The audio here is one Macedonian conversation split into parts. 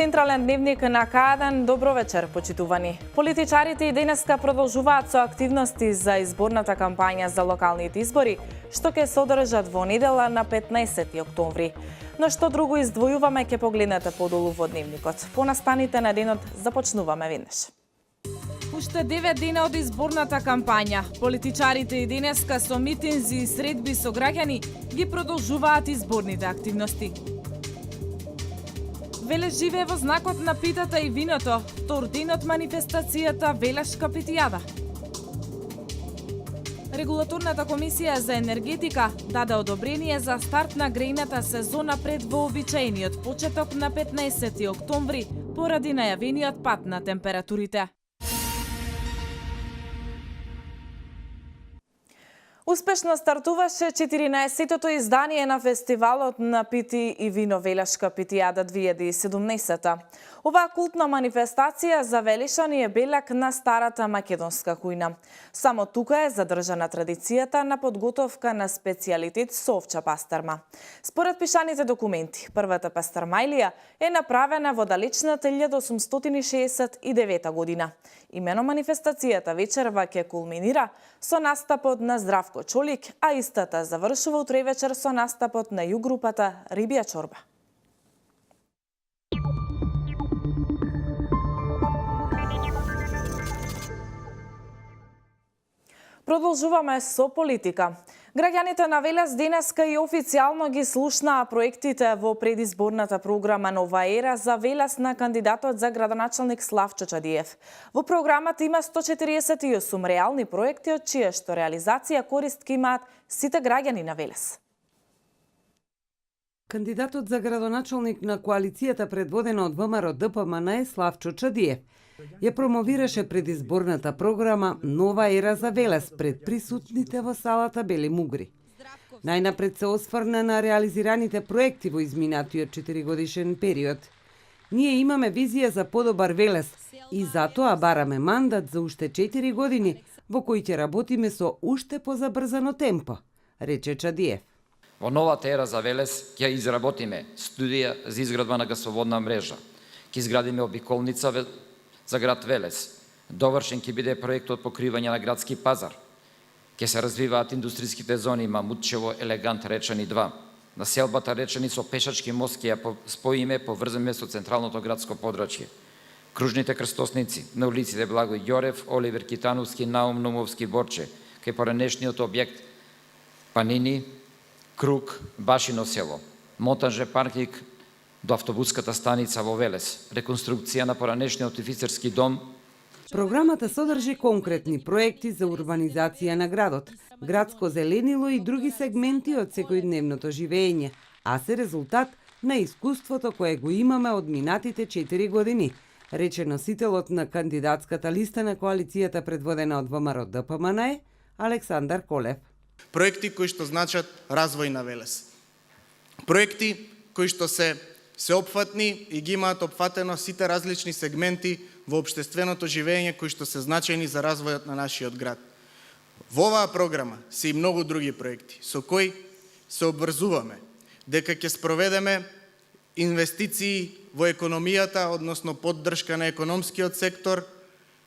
Централен дневник на К1. Добро вечер, почитувани. Политичарите и денеска продолжуваат со активности за изборната кампања за локалните избори, што ќе се одржат во недела на 15 октомври. Но што друго издвојуваме ќе погледнете подолу во дневникот. Понастаните на денот започнуваме веднаш. Уште 9 дена од изборната кампања, политичарите и денеска со митинзи и средби со граѓани ги продолжуваат изборните активности. Велес живее во знакот на питата и виното, втор ден од манифестацијата Велешка питијада. Регулаторната комисија за енергетика даде одобрение за старт на грејната сезона пред вообичаениот почеток на 15 октомври поради најавениот пат на температурите. Успешно стартуваше 14-тото издание на фестивалот на пити и вино Велешка питијада 2017. Оваа култна манифестација за Велишани е белек на старата македонска кујна. Само тука е задржана традицијата на подготовка на специјалитет со овча пастрма. Според пишаните документи, првата пастрмајлија е направена во далечната 1869 година. Имено манифестацијата вечерва ќе кулминира со настапот на Здравко Чолик, а истата завршува утре вечер со настапот на југрупата Рибја чорба. Продолжуваме со политика. Граѓаните на Велес денеска и официјално ги слушнаа проектите во предизборната програма Нова ера за Велес на кандидатот за градоначалник Славчо Чадиев. Во програмата има 148 реални проекти, од чија што реализација корист ки имаат сите граѓани на Велес. Кандидатот за градоначалник на коалицијата предводена од ВМРО-ДПМН Славчо Чадиев ја промовираше предизборната програма Нова ера за Велес пред присутните во салата Бели Мугри. Најнапред се осврна на реализираните проекти во изминатиот 4-годишен период. Ние имаме визија за подобар Велес и затоа бараме мандат за уште 4 години во кои ќе работиме со уште позабрзано темпо, рече Чадиев. Во новата ера за Велес ќе изработиме студија за изградба на гасоводна мрежа. Ќе изградиме обиколница за град Велес. Довршен ќе биде проектот покривање на градски пазар. Ќе се развиваат индустријските зони Мамутчево, Елегант, Речани 2. Населбата Речани со пешачки мост ќе ја споиме, поврземе со централното градско подрачје. Кружните крстосници на улиците Благој Ѓорев, Оливер Китановски, Наум Нумовски, Борче, кај поранешниот објект Панини, Круг, Башино село, монтажен паркинг до автобуската станица во Велес, реконструкција на поранешниот офицерски дом. Програмата содржи конкретни проекти за урбанизација на градот, градско зеленило и други сегменти од секојдневното живење, а се резултат на искуството кое го имаме од минатите 4 години, рече носителот на кандидатската листа на коалицијата предводена од ВМРО-ДПМН Александар Колев. Проекти кои што значат развој на Велес. Проекти кои што се сеопфатни и ги имаат опфатено сите различни сегменти во општественото живење кои што се значајни за развојот на нашиот град. Во оваа програма се и многу други проекти со кои се обврзуваме дека ќе спроведеме инвестиции во економијата, односно поддршка на економскиот сектор,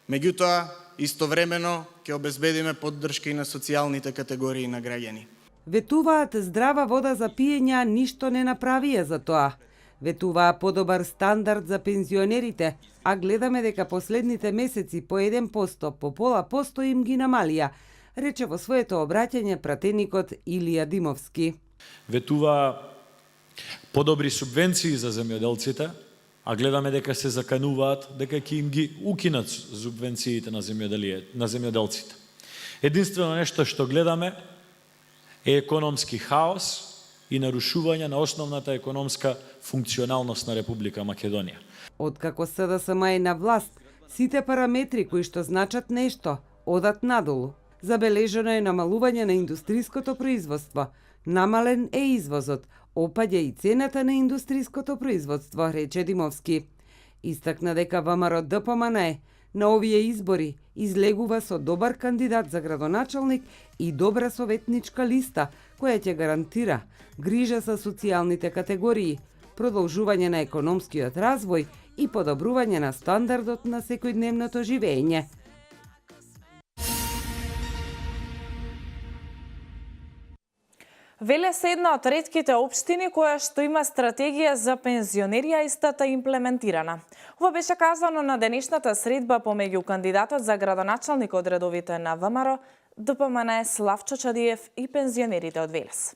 меѓутоа истовремено ќе обезбедиме поддршка и на социјалните категории на граѓани. Ветуваат здрава вода за пиење, а ништо не направија за тоа. Ветуваа подобар стандард за пензионерите, а гледаме дека последните месеци по 1%, по пола посто им ги намалија, рече во своето обраќање пратеникот Илија Димовски. Ветуваа подобри субвенции за земјоделците, а гледаме дека се закануваат дека ќе им ги укинат субвенциите на земјоделците. Единствено нешто што гледаме е економски хаос и нарушување на основната економска функционалност на Република Македонија. Откако СДСМ е на власт, сите параметри кои што значат нешто одат надолу. Забележено е намалување на индустриското производство, намален е извозот, опаѓа и цената на индустриското производство, рече Димовски. Истакна дека ВМРО-ДПМН на овие избори излегува со добар кандидат за градоначалник и добра советничка листа, која ќе гарантира грижа за социјалните категории, продолжување на економскиот развој и подобрување на стандардот на секојдневното живење. Велес е една од ретките општини која што има стратегија за пензионери, а истата имплементирана. Ова беше казано на денешната средба помеѓу кандидатот за градоначалник од редовите на ВМРО, ДПМН Славчо Чадиев и пензионерите од Велес.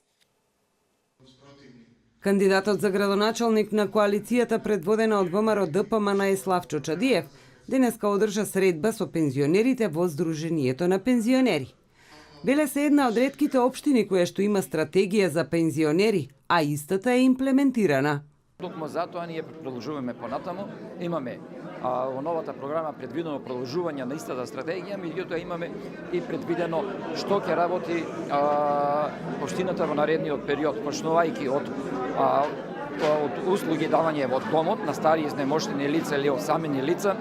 Кандидатот за градоначалник на коалицијата предводена од ВМРО ДПМН Славчо Чадиев денеска одржа средба со пензионерите во Сдруженијето на пензионери. Велес е една од ретките општини која што има стратегија за пензионери, а истата е имплементирана. Токму затоа ние продолжуваме понатаму, имаме во новата програма предвидено продолжување на истата стратегија, меѓутоа имаме и предвидено што ќе работи општината во наредниот период, почнувајќи од услуги давање во домот на стари изнемоштени лица или осамени лица,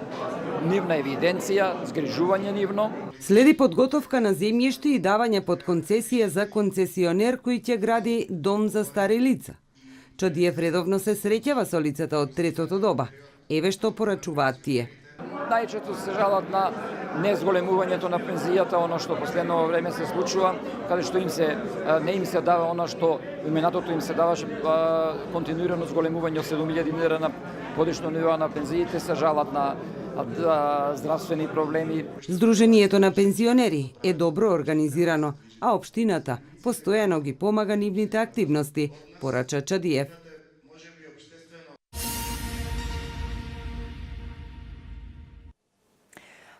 нивна евиденција, згрижување нивно. Следи подготовка на земјиште и давање под концесија за концесионер кој ќе гради дом за стари лица. Чадиев редовно се среќава со лицата од третото доба. Еве што порачуваат тие. Најчесто се жалат на незголемувањето на пензијата, оно што последно време се случува, каде што не им се дава оно што именатото им се даваше континуирано зголемување од 7.000 dinara на годишно ниво на пензиите, се жалат на здравствени проблеми. Сдруженијето на пензионери е добро организирано, а општината постојано ги помага нивните активности, порача Чадиев.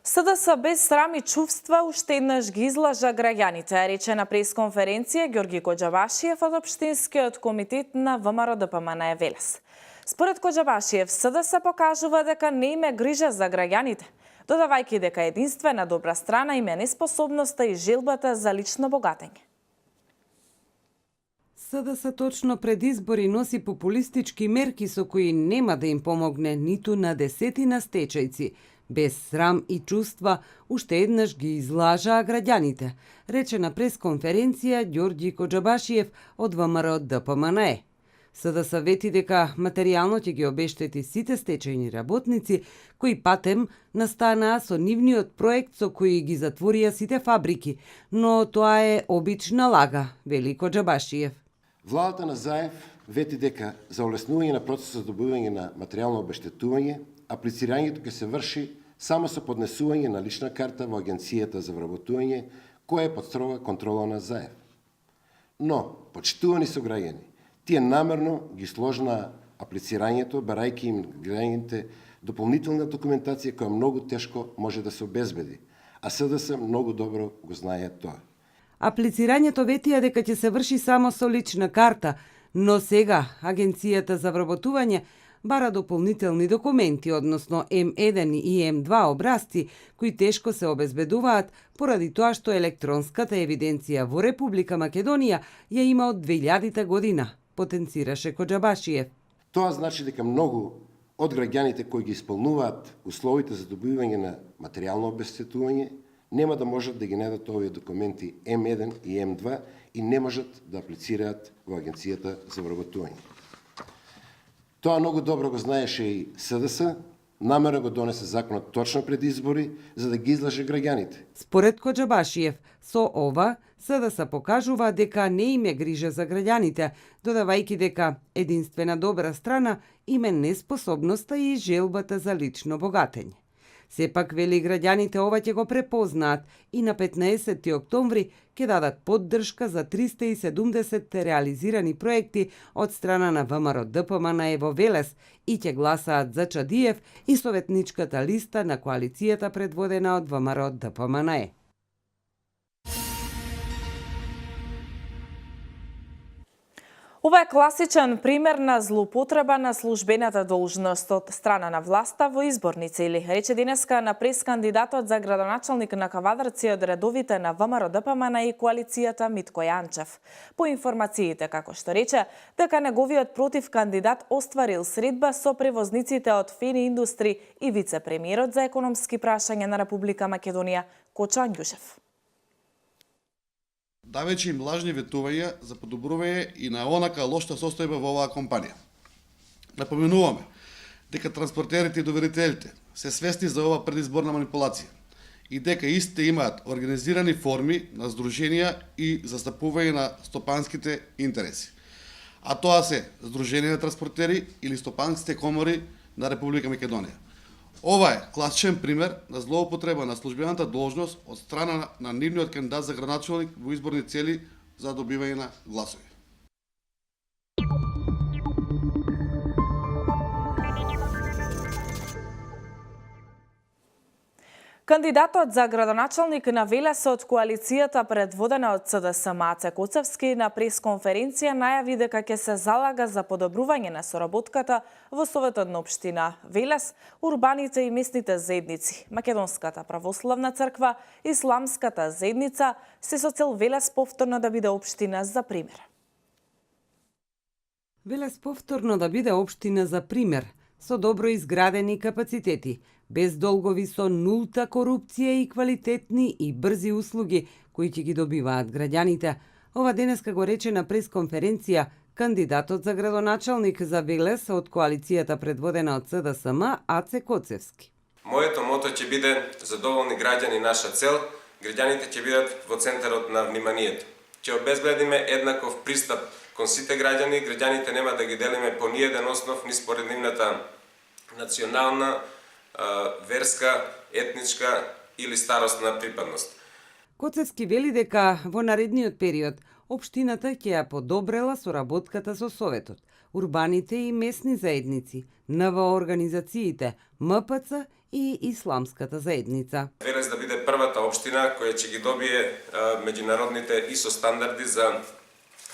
СДС без срам и чувства уште еднаш ги излажа граѓаните, рече на пресконференција Ѓорги Коџабашиев од Општинскиот комитет на ВМРО ДПМН Велес. Според Коџабашиев, СДС покажува дека не име грижа за граѓаните, додавајќи дека единствена добра страна им е неспособноста и желбата за лично богатење. СДС точно пред избори носи популистички мерки со кои нема да им помогне ниту на десетина стечајци. Без срам и чувства, уште еднаш ги излажаа граѓаните, рече на пресконференција Ѓорги Коџабашиев од ВМРО ДПМН. СДС вети дека материјално ќе ги обештети сите стечајни работници кои патем настанаа со нивниот проект со кои ги затворија сите фабрики, но тоа е обична лага, вели Коџабашиев. Владата на Заев вети дека за олеснување на процесот за добивање на материјално обештетување, аплицирањето ќе се врши само со поднесување на лична карта во Агенцијата за вработување, која е под строга контрола на Заев. Но, почитувани сограѓани, тие намерно ги сложнаа аплицирањето, барајќи им граѓаните дополнителна документација која многу тешко може да се обезбеди, а СДС многу добро го знае тоа. Аплицирањето ветија дека ќе се врши само со лична карта, но сега Агенцијата за вработување бара дополнителни документи, односно М1 и М2 образци, кои тешко се обезбедуваат поради тоа што електронската евиденција во Република Македонија ја има од 2000 година, потенцираше Коџабашиев. Тоа значи дека многу од граѓаните кои ги исполнуваат условите за добивање на материјално обештетување нема да можат да ги најдат овие документи М1 и М2 и не можат да аплицираат во Агенцијата за вработување. Тоа многу добро го знаеше и СДС, намерно го донесе законот точно пред избори, за да ги излаже граѓаните. Според Коџабашиев, со ова СДС покажува дека не им е грижа за граѓаните, додавајќи дека единствена добра страна им е неспособноста и желбата за лично богатење. Сепак, вели, граѓаните ова ќе го препознаат и на 15 октомври ќе дадат поддршка за 370 реализирани проекти од страна на ВМРО ДПМН во Велес и ќе гласаат за Чадиев и советничката листа на коалицијата предводена од ВМРО ДПМН. Ова е класичен пример на злоупотреба на службената должност од страна на власта во изборни цели, рече денеска на прескандидатот за градоначалник на Кавадарци од редовите на ВМРО ДПМН и коалицијата Митко Јанчев. По информациите, како што рече, дека неговиот против кандидат остварил средба со превозниците од Фени Индустри и вице-премиерот за економски прашања на Република Македонија Кочо Ангјушев. Давејќи им лажни ветувања за подобрување и на онака лоша состојба во оваа компанија. Напоменуваме дека транспортерите и доверителите се свесни за ова предизборна манипулација и дека истите имаат организирани форми на здруженија и застапување на стопанските интереси. А тоа се Здружение на транспортери или стопанските комори на Република Македонија. Ова е класичен пример на злоупотреба на службената должност од страна на нивниот кандидат за градоначалник во изборни цели за добивање на гласови. Кандидатот за градоначалник на Велес од коалицијата предводена од СДСМ Аце Коцевски на пресконференција најави дека ќе се залага за подобрување на соработката во Советот на општина Велес, урбаните и местните заедници, Македонската православна црква, Исламската заедница, се со цел Велес повторно да биде општина за пример. Велес повторно да биде општина за пример, со добро изградени капацитети, без долгови, со нулта корупција и квалитетни и брзи услуги кои ќе ги добиваат граѓаните. Ова денеска го рече на пресконференција кандидатот за градоначалник за Велес од коалицијата предводена од СДСМ Аце Коцевски. Моето мото ќе биде задоволни граѓани наша цел, граѓаните ќе бидат во центарот на вниманието. Ќе обезбедиме еднаков пристап кон сите граѓани, граѓаните нема да ги делиме по ниеден основ ни според нивната национална, верска, етничка или старосна припадност. Коцевски вели дека во наредниот период општината ќе ја подобрела соработката со Советот, урбаните и местни заедници, НВО организациите, МПЦ и Исламската заедница. Велес да биде првата општина која ќе ги добие меѓународните ISO стандарди за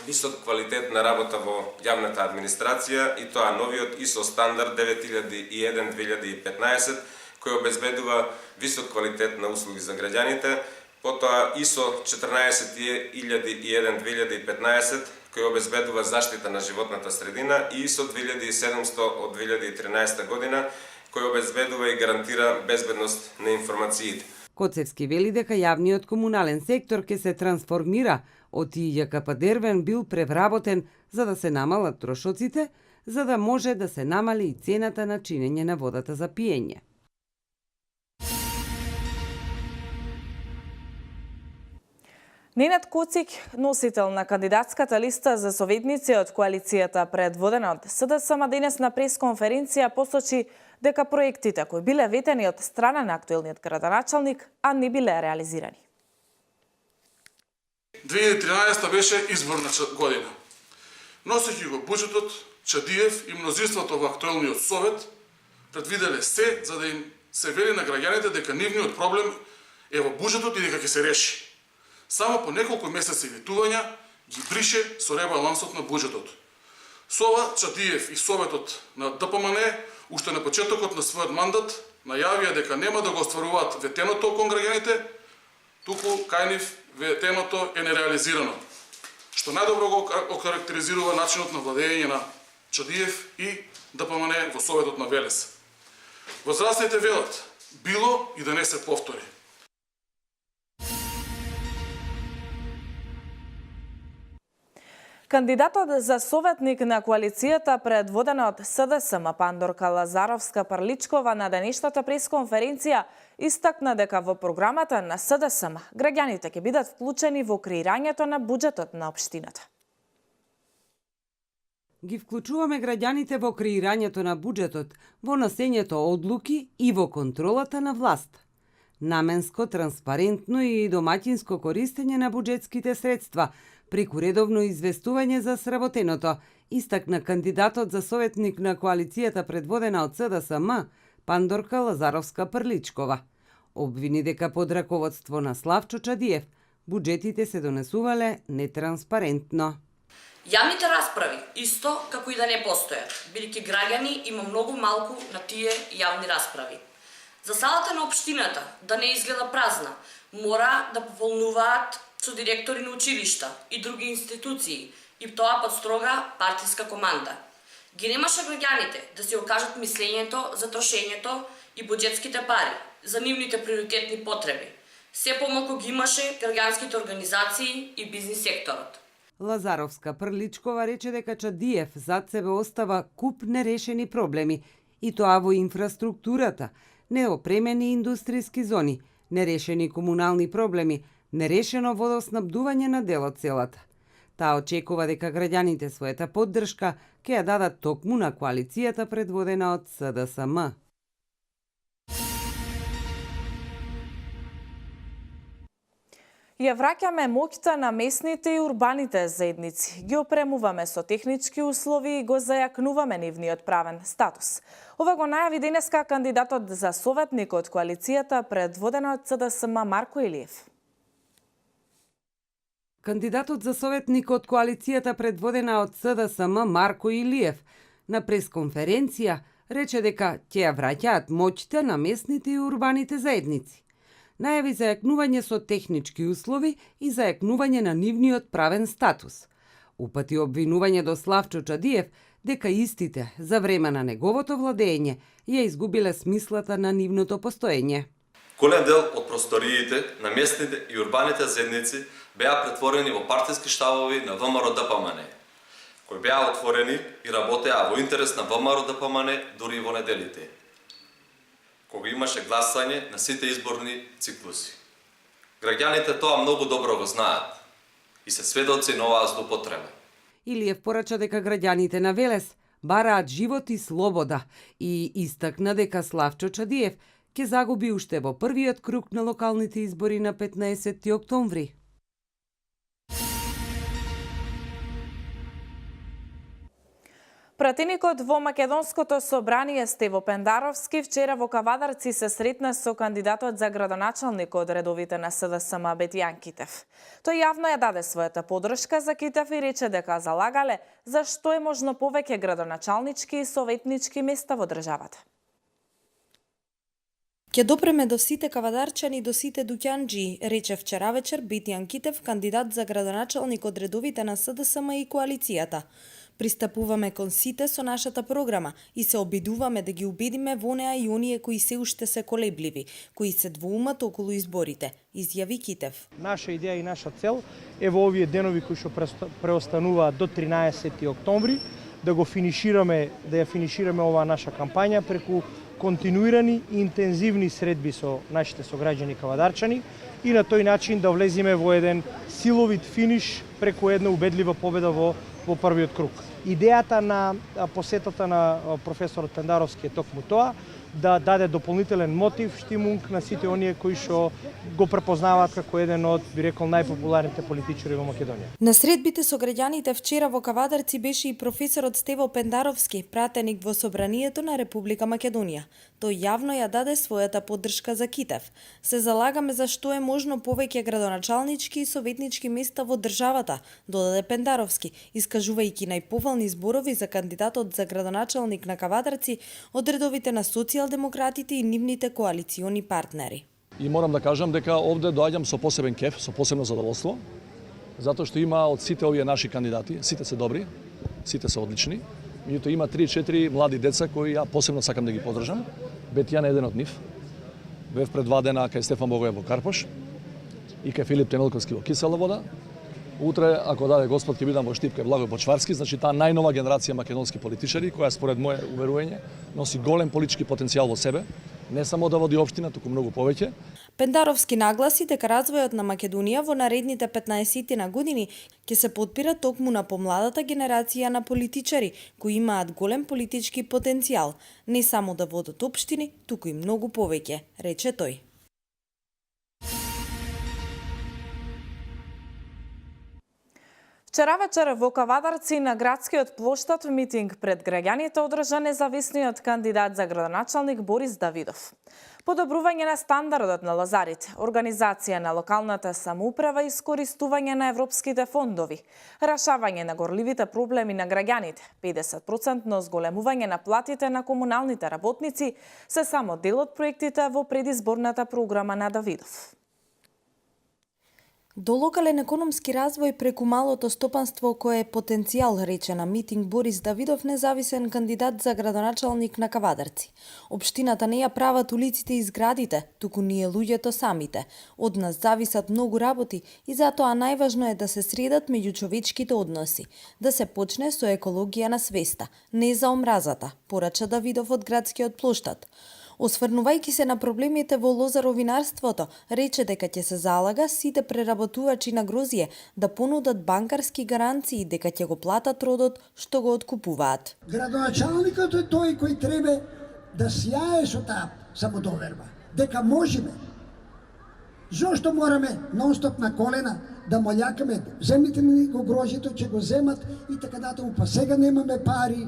висок квалитет на работа во јавната администрација и тоа новиот ISO стандард 9001-2015 кој обезбедува висок квалитет на услуги за граѓаните, потоа ISO 14001-2015 кој обезбедува заштита на животната средина и ISO 2700 од 2013 година кој обезбедува и гарантира безбедност на информациите. Коцевски вели дека јавниот комунален сектор ќе се трансформира од ИЈКП Дервен бил превработен за да се намалат трошоците, за да може да се намали и цената на чинење на водата за пиење. Ненад Коцик, носител на кандидатската листа за советници од коалицијата предводена од СДСМ, денес на пресконференција посочи дека проектите кои биле ветени од страна на актуелниот градоначалник, а не биле реализирани. 2013 беше изборна година. Носејќи го буџетот, Чадиев и мнозинството во актуелниот совет предвиделе се за да им се вели на граѓаните дека нивниот проблем е во буџетот и дека ќе се реши. Само по неколку месеци ветувања ги брише со ребалансот на буџетот. Со ова Чадиев и советот на ДПМН уште на почетокот на својот мандат најавија дека нема да го остваруваат ветеното кон граѓаните, туку кај нив ветеното е нереализирано, што најдобро го окарактеризирува начинот на владење на Чадиев и ДПМН во Советот на Велес. Возрастните велат, било и да не се повтори. Кандидатот за советник на коалицијата предводена од СДСМ Пандорка Лазаровска-Парличкова на денешната пресконференција истакна дека во програмата на СДСМ граѓаните ќе бидат вклучени во креирањето на буџетот на општината. Ги вклучуваме граѓаните во креирањето на буџетот, во носењето одлуки и во контролата на власт. Наменско, транспарентно и домаќинско користење на буџетските средства, преку редовно известување за сработеното, истакна кандидатот за советник на коалицијата предводена од СДСМ, Пандорка Лазаровска-Прличкова. Обвини дека под раководство на Славчо Чадиев, буџетите се донесувале нетранспарентно. Јавните расправи, исто како и да не постојат, бидејќи граѓани има многу малку на тие јавни расправи. За салата на општината да не изгледа празна, мора да пополнуваат со директори на училишта и други институции, и тоа под строга партиска команда. Ги немаше граѓаните да се окажат мислењето за трошењето и буџетските пари, за нивните приоритетни потреби. Се помалку ги имаше граѓанските организации и бизнис секторот. Лазаровска-Прличкова рече дека Чадиев зад себе остава куп нерешени проблеми И тоа во инфраструктурата, неопремени индустријски зони, нерешени комунални проблеми, нерешено водоснабдување на дел од селата. Таа очекува дека граѓаните својата поддршка ќе ја дадат токму на коалицијата предводена од СДСМ. Ја враќаме моќта на местните и урбаните заедници. Ги опремуваме со технички услови и го зајакнуваме нивниот правен статус. Ова го најави денеска кандидатот за советник од коалицијата предводена од СДСМ Марко Илиев. Кандидатот за советник од коалицијата предводена од СДСМ Марко Илиев на пресконференција рече дека ќе ја враќаат моќта на местните и урбаните заедници. Најави зајакнување со технички услови и зајакнување на нивниот правен статус. Упати обвинување до Славчо Чадиев дека истите за време на неговото владење ја изгубиле смислата на нивното постоење. Голем дел од просториите на местните и урбаните заедници беа претворени во партиски штабови на ВМРО ДПМН, кои беа отворени и работеа во интерес на ВМРО ДПМН дури и во неделите, кога имаше гласање на сите изборни циклуси. Граѓаните тоа многу добро го знаат и се сведоци на оваа злоупотреба. Илиев порача дека граѓаните на Велес бараат живот и слобода и истакна дека Славчо Чадиев ќе загуби уште во првиот круг на локалните избори на 15 октомври. Пратеникот во Македонското собрание Стево Пендаровски вчера во Кавадарци се сретна со кандидатот за градоначалник од редовите на СДСМ Бетјан Китев. Тој јавно ја даде својата поддршка за Китев и рече дека залагале за што е можно повеќе градоначалнички и советнички места во државата. Ќе допреме до сите кавадарчани и до сите дуќанџи, рече вчера вечер Бетјан Китев, кандидат за градоначалник од редовите на СДСМ и коалицијата. Пристапуваме кон сите со нашата програма и се обидуваме да ги убедиме во неа и оние кои се уште се колебливи, кои се двоумат околу изборите, изјави Китев. Наша идеја и наша цел е во овие денови кои што преостануваат до 13 октомври да го финишираме, да ја финишираме оваа наша кампања преку континуирани и интензивни средби со нашите сограѓани кавадарчани и на тој начин да влеземе во еден силовит финиш преку една убедлива победа во првиот круг. Идејата на посетата на професорот Пендаровски е токму тоа, да даде дополнителен мотив, штимунг на сите оние кои што го препознаваат како еден од, би рекол, најпопуларните политичари во Македонија. На средбите со граѓаните вчера во Кавадарци беше и професорот Стево Пендаровски, пратеник во Собранието на Република Македонија. Тој јавно ја даде својата поддршка за Китев. Се залагаме за што е можно повеќе градоначалнички и советнички места во државата, додаде Пендаровски, искажувајќи најповални зборови за кандидатот за градоначалник на Кавадарци од редовите на социјалдемократите и нивните коалициони партнери. И морам да кажам дека овде доаѓам со посебен кеф, со посебно задоволство, затоа што има од сите овие наши кандидати, сите се добри, сите се одлични, меѓутоа има 3-4 млади деца кои ја посебно сакам да ги поддржам. Бетјан е еден од нив. Бев пред 2 дена кај Стефан Богоев во Карпош и кај Филип Темелковски во Кисела вода. Утре, ако даде Господ, ќе бидам во Штип кај Благој Почварски, значи таа најнова генерација македонски политичари, која според мое уверување носи голем политички потенцијал во себе, не само да води општина, туку многу повеќе. Пендаровски нагласи дека развојот на Македонија во наредните 15 на години ќе се подпира токму на помладата генерација на политичари кои имаат голем политички потенцијал, не само да водат општини, туку и многу повеќе, рече тој. Вчера вечер во Кавадарци на градскиот плоштад митинг пред граѓаните одржа независниот кандидат за градоначалник Борис Давидов. Подобрување на стандардот на лозарите, организација на локалната самоуправа и искористување на европските фондови, решавање на горливите проблеми на граѓаните, 50% зголемување на платите на комуналните работници се само дел од проектите во предизборната програма на Давидов. До локален економски развој преку малото стопанство кое е потенцијал, рече на митинг Борис Давидов, независен кандидат за градоначалник на Кавадарци. Општината не ја прават улиците и зградите, туку ние луѓето самите. Од нас зависат многу работи и затоа најважно е да се средат меѓучовечките односи, да се почне со екологија на свеста, не за омразата, порача Давидов од градскиот плоштад. Осврнувајќи се на проблемите во лозаровинарството, рече дека ќе се залага сите преработувачи на грозје да понудат банкарски гаранции дека ќе го платат родот што го откупуваат. Градоначалникот е тој кој треба да сјае со таа самодоверба, дека можеме. Зошто мораме нонстоп на колена да молјакаме, земите ми го грозјето, ќе го земат и така натаму, па сега немаме пари,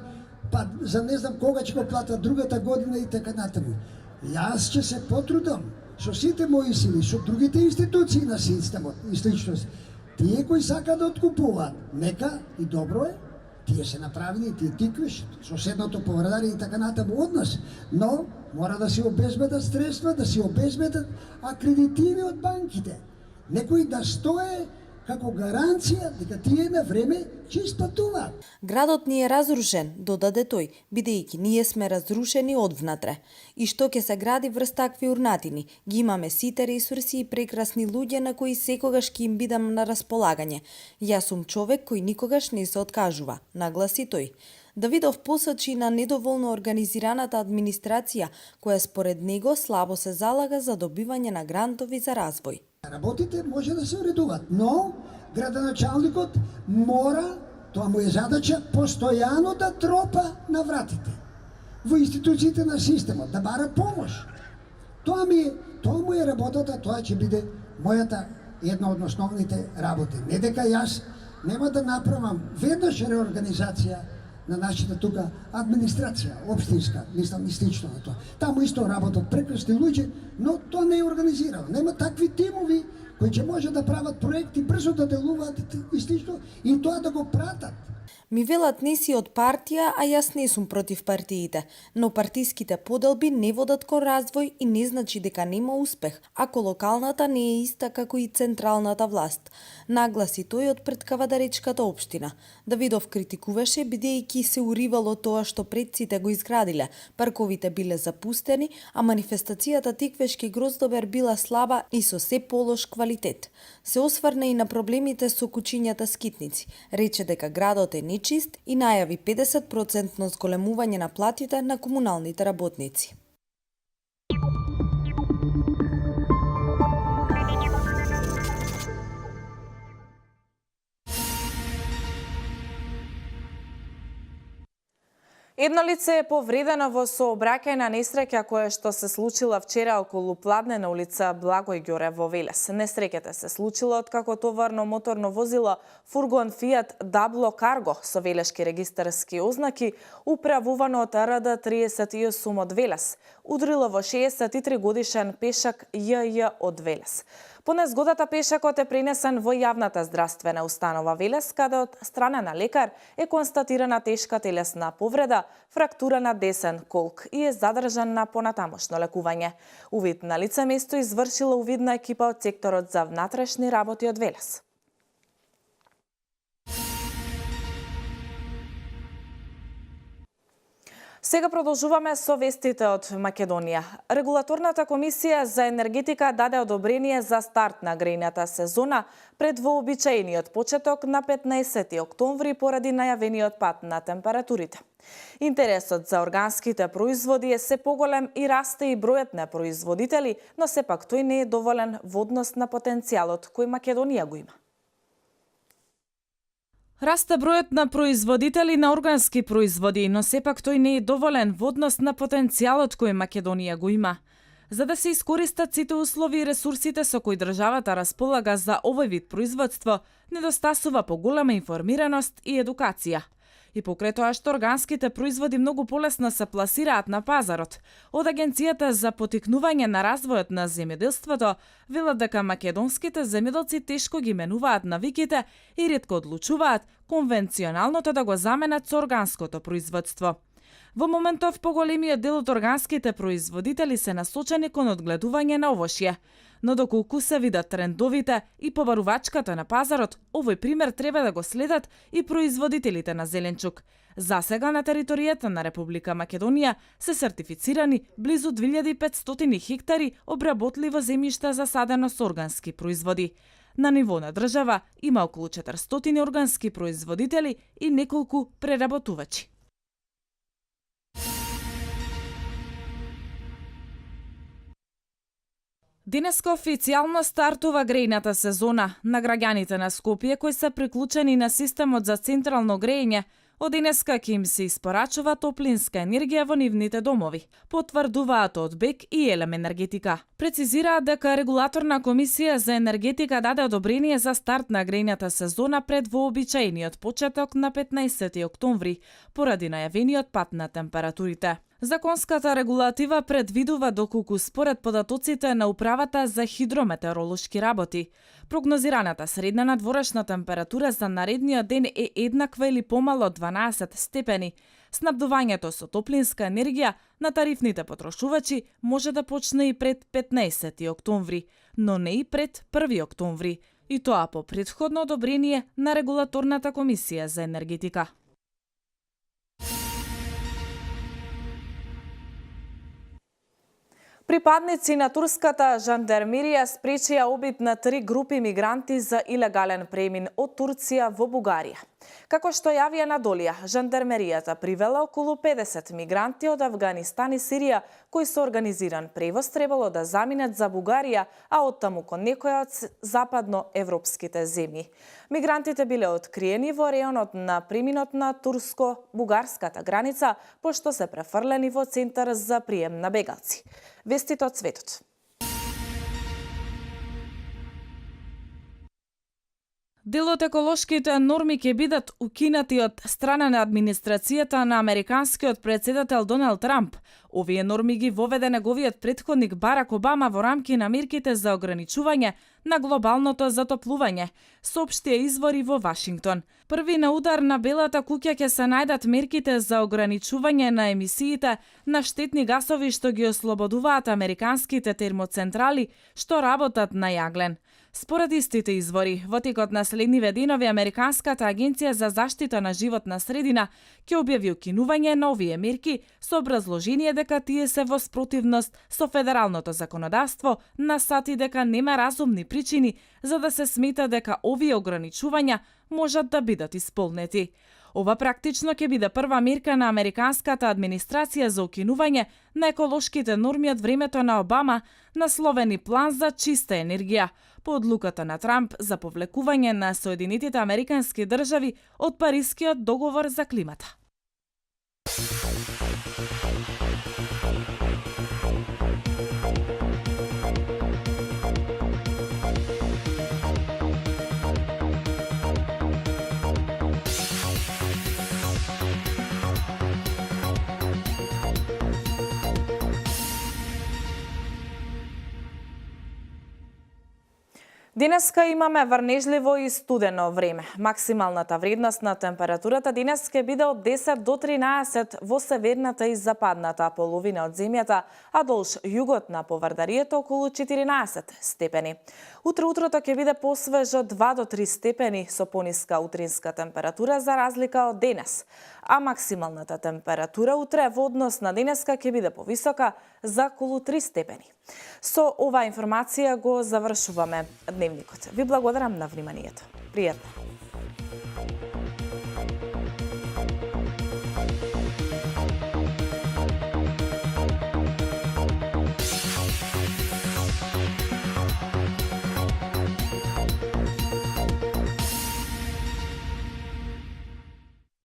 па за не знам кога ќе го платат другата година и така натаму. Јас ќе се потрудам со сите мои сили, со другите институции на системот и слично. Тие кои сакаат да откупуваат, нека и добро е, тие се направени, тие тиквиш, соседното поврадари и така натаму од нас, но мора да се обезбедат средства, да се обезбедат акредитиви од банките. Некои да стое како гаранција дека тие на време ќе исплатуваат. Градот ни е разрушен, додаде тој, бидејќи ние сме разрушени одвнатре. И што ќе се гради врз такви урнатини? Ги имаме сите ресурси и прекрасни луѓе на кои секогаш ќе им бидам на располагање. Јас сум човек кој никогаш не се откажува, нагласи тој. Давидов посочи на недоволно организираната администрација, која според него слабо се залага за добивање на грантови за развој. Работите може да се уредуваат, но градоначалникот мора, тоа му е задача, постојано да тропа на вратите во институциите на системот, да бара помош. Тоа му е работата, тоа ќе биде мојата една од основните работи. Не дека јас нема да направам веднаш реорганизација на нашата тука администрација, општинска, мислам и слично на тоа. Таму исто работат прекрасни луѓе, но тоа не е организирано. Нема такви тимови кои ќе може да прават проекти, брзо да делуваат и слично, и тоа да го пратат. Ми велат не си од партија, а јас не сум против партиите, но партиските поделби не водат кон развој и не значи дека нема успех, ако локалната не е иста како и централната власт, нагласи тој од пред Кавадаречката општина. Давидов критикуваше бидејќи се уривало тоа што предците го изградиле, парковите биле запустени, а манифестацијата Тиквешки Гроздобер била слаба и со се полош квалитет. Се осврна и на проблемите со кучињата скитници. Рече дека градот е нечист и најави 50% зголемување на платите на комуналните работници. Едно лице е повредено во сообраќајна несреќа која што се случила вчера околу Пладнена улица Благој Ѓоре во Велес. Несреќата се случила откако товарно моторно возило фургон Fiat Dablo Cargo со велешки регистарски ознаки, управувано од РД 38 од Велес, удрило во 63 годишен пешак ЈЈ од Велес. По незгодата пешакот е пренесен во јавната здравствена установа Велес, каде од страна на лекар е констатирана тешка телесна повреда, фрактура на десен колк и е задржан на понатамошно лекување. Увид на лице место извршила увидна екипа од секторот за внатрешни работи од Велес. Сега продолжуваме со вестите од Македонија. Регулаторната комисија за енергетика даде одобрение за старт на грејната сезона пред вообичаениот почеток на 15 октомври поради најавениот пат на температурите. Интересот за органските производи е се поголем и расте и бројот на производители, но сепак тој не е доволен во однос на потенцијалот кој Македонија го има. Расте бројот на производители на органски производи, но сепак тој не е доволен во однос на потенцијалот кој Македонија го има. За да се искористат сите услови и ресурсите со кои државата располага за овој вид производство, недостасува поголема информираност и едукација. И покрај тоа што органските производи многу полесно се пласираат на пазарот, од Агенцијата за поттикнување на развојот на земјоделството велат дека македонските земјоделци тешко ги менуваат навиките и ретко одлучуваат конвенционалното да го заменат со органското производство. Во моментов поголемиот дел од органските производители се насочени кон одгледување на овошје, но доколку се видат трендовите и побарувачката на пазарот, овој пример треба да го следат и производителите на зеленчук. Засега на територијата на Република Македонија се сертифицирани близу 2500 хектари обработливо земјиште засадено со органски производи. На ниво на држава има околу 400 органски производители и неколку преработувачи. Денеска официјално стартува грејната сезона на граѓаните на Скопје кои се приклучени на системот за централно грејење. Од денеска ќе им се испорачува топлинска енергија во нивните домови, потврдуваат од БЕК и Елем енергетика. Прецизираат дека регулаторна комисија за енергетика даде одобрение за старт на грејната сезона пред вообичаениот почеток на 15 октомври, поради најавениот пат на температурите. Законската регулатива предвидува доколку според податоците на Управата за хидрометеоролошки работи, прогнозираната средна надворешна температура за наредниот ден е еднаква или помало од 12 степени. Снабдувањето со топлинска енергија на тарифните потрошувачи може да почне и пред 15 октомври, но не и пред 1 октомври, и тоа по претходно одобрение на регулаторната комисија за енергетика. Припадници на турската жандармерија спречија обид на 3 групи мигранти за илегален премин од Турција во Бугарија. Како што јавија на Долија, жандармеријата привела околу 50 мигранти од Авганистан и Сирија, кои со организиран превоз требало да заминат за Бугарија, а оттаму кон некоја од западноевропските земји. Мигрантите биле откриени во реонот на преминот на турско-бугарската граница, пошто се префрлени во центар за прием на бегалци. Вестите од светот. Дел од еколошките норми ќе бидат укинати од страна на администрацијата на американскиот председател Доналд Трамп. Овие норми ги воведе неговиот претходник Барак Обама во рамки на мерките за ограничување на глобалното затоплување, соопштија извори во Вашингтон. Први на удар на Белата куќа ќе се најдат мерките за ограничување на емисиите на штетни гасови што ги ослободуваат американските термоцентрали што работат на јаглен. Според истите извори, во текот на следниве денови Американската агенција за заштита на животна средина ќе објави укинување на овие мерки со образложение дека тие се во спротивност со федералното законодавство, насати дека нема разумни причини за да се смета дека овие ограничувања можат да бидат исполнети. Ова практично ќе биде прва мерка на американската администрација за укинување на еколошките норми од времето на Обама, насловени план за чиста енергија, по одлуката на Трамп за повлекување на Соединетите Американски држави од Парискиот договор за климата. Денеска имаме врнежливо и студено време. Максималната вредност на температурата денес ќе биде од 10 до 13 во северната и западната половина од земјата, а долж југот на поврдарието околу 14 степени. Утре утрото ќе биде посвежо 2 до 3 степени со пониска утринска температура за разлика од денес, а максималната температура утре во однос на денеска ќе биде повисока за околу 3 степени. Со оваа информација го завршуваме дневникот. Ви благодарам на вниманието. Пријатно!